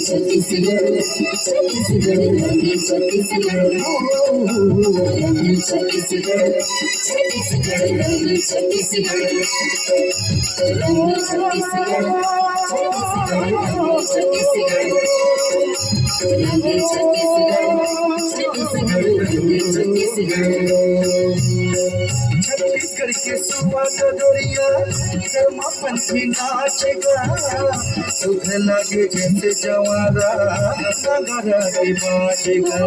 छत्तीसगढ़ छत्तीसगढ़ रंगी छत्तीसगढ़ रंगी छत्तीसगढ़ छत्तीसगढ़ रंगी छत्तीसगढ़ रंगी छत्तीसगढ़ छत्तीसगढ़ रंगी छत्तीसगढ़ छत्तीसगढ़ रंगी छत्तीसगढ़ छत्तीसगढ़ के सुबह डोरिया शर्मा पंथी नाचेगा सुध लगे जैसे जवारा नगरा के बाजेगा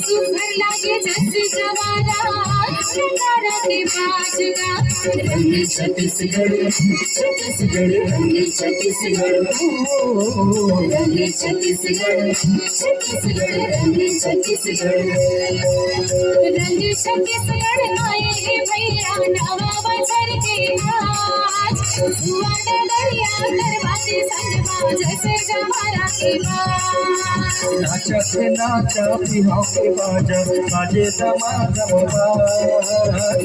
सुधर लागे जैसे जवारा नगरा के बाजेगा रंगी छत्तीसगढ़ छत्तीसगढ़ रंगी छत्तीसगढ़ रंगी छत्तीसगढ़ छत्तीसगढ़ रंगी छत्तीसगढ़ रंगी छत्तीसगढ़ आए भैया नवा बजर के आज सुवर्ण दरिया करवाते संगमा जैसे जवारा के बाज नाचा थे नाचा बिहाव के बाजा बाजे दमादम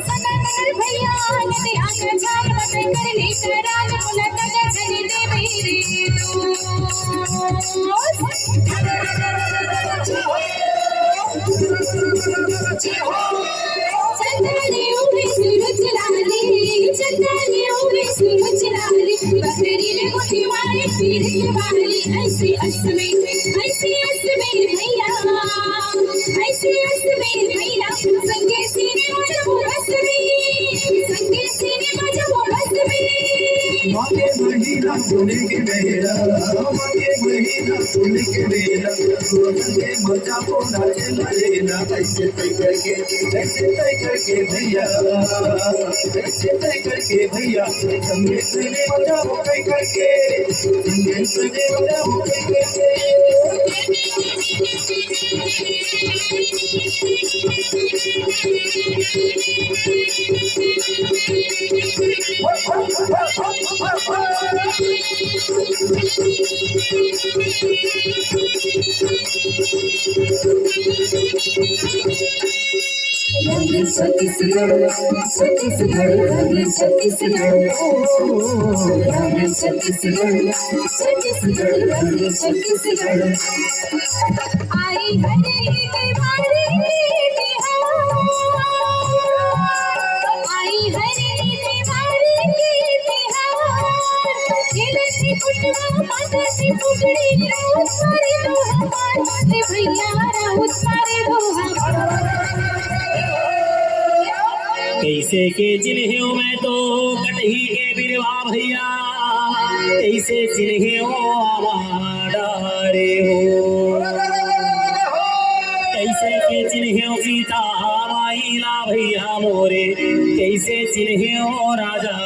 सनगर भैया नदी आकर झाल मत करने कराज मुलक गजनी दे मेरे चंदनियों में सूरज लाली चंदनियों में सूरज लाली बकरीले मुट्ठी मारे पीर के बाली ऐसे असमें भैया ऐसे असमें भैया संगे सीने मजबू बस में संगे सीने मजबू बस में मांगे महीना सुने के मेरा मांगे महीना सुने के मेरा सुने मजा को नाचे लेना ऐसे तय करके भैया ऐसे तय करके भैया संगे सुने मजा हो कई करके संगे सुने मजा हो कई करके रंगी छत्तीसगढ़ छत्तीसगढ़ रंगी छत्तीसगढ़ रंगी छत्तीसगढ़ छत्तीसगढ़ रंगी छत्तीसगढ़ आई हरे दीवारी आई हरे दीवारी खेलती कुटवा माता से फुकड़ी राउत मारे दो हमार भैया राउत मारे दो हमार कैसे के चिन्हे मैं तो कटही के बिरवा भैया कैसे चिन्हे डारे हो कैसे के चिन्हे सीता माइला भैया मोरे कैसे चिन्हे राजा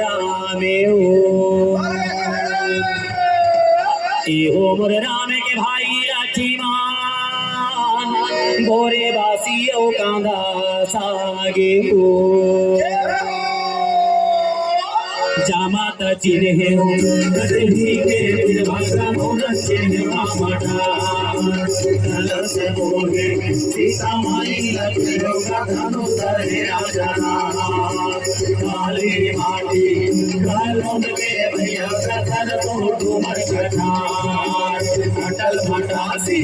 रामे हो हो मोर राम के भाई लक्ष्मण गोरे बासी ओ कांदा सागे हो जामात चिन्हे हो कटही के भाषा मोर चिन्हे मामटा कलश मोगे सीता माई लक्ष्मण का धनु धरे राजा काली माटी कालों के भैया कथन तो तुमर कथा अटल भटासी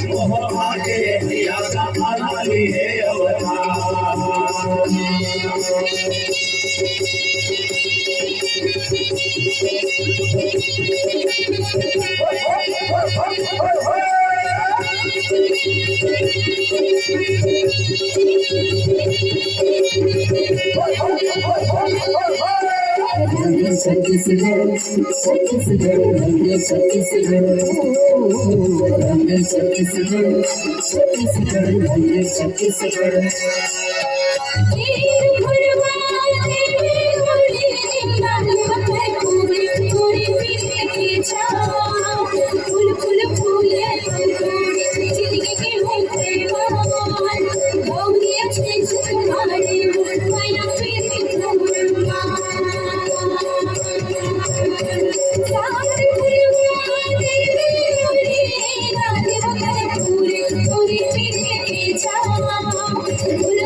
मोह भागे भैया का खाली है छत्तीसगढ़ छत्तीसगढ़ रंगी छत्तीसगढ़ रंगी छत्तीसगढ़ छत्तीसगढ़ रंगी छत्तीसगढ़ फूल फूल फूले जिंदगी के होते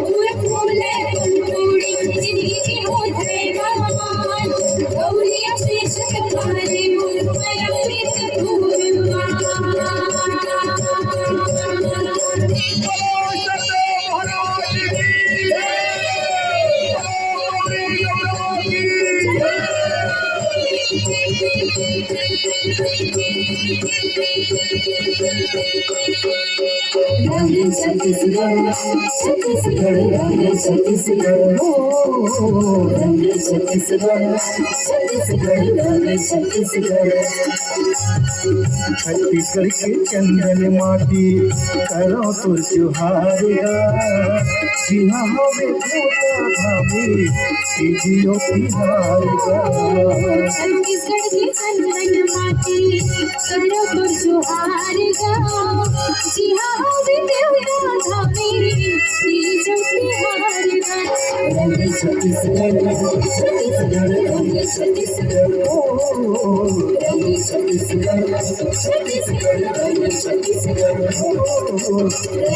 फूल फूले फूलकोड़ी जिंदगी की होत है मान गौरिया शीश तुम्हारे मोर माया शीश छत्तीसगढ़ छत्तीसगढ़ छत्तीसगढ़ छत्तीसगढ़ छत्तीसगढ़ छत्तीसगढ़ के चंदन माटी करो तो त्योहारिया जिहा हवे छोटा भाभी जियो तिहारिया छत्तीसगढ़ की चंदन माटी करो तो जोहार गा जी हाँ देवता था मेरी जो तिहार गा रंग छत्तीसगढ़ छत्तीसगढ़ रंग छत्तीसगढ़ रंग छत्तीसगढ़ छत्तीसगढ़ रंग छत्तीसगढ़ रंग छत्तीसगढ़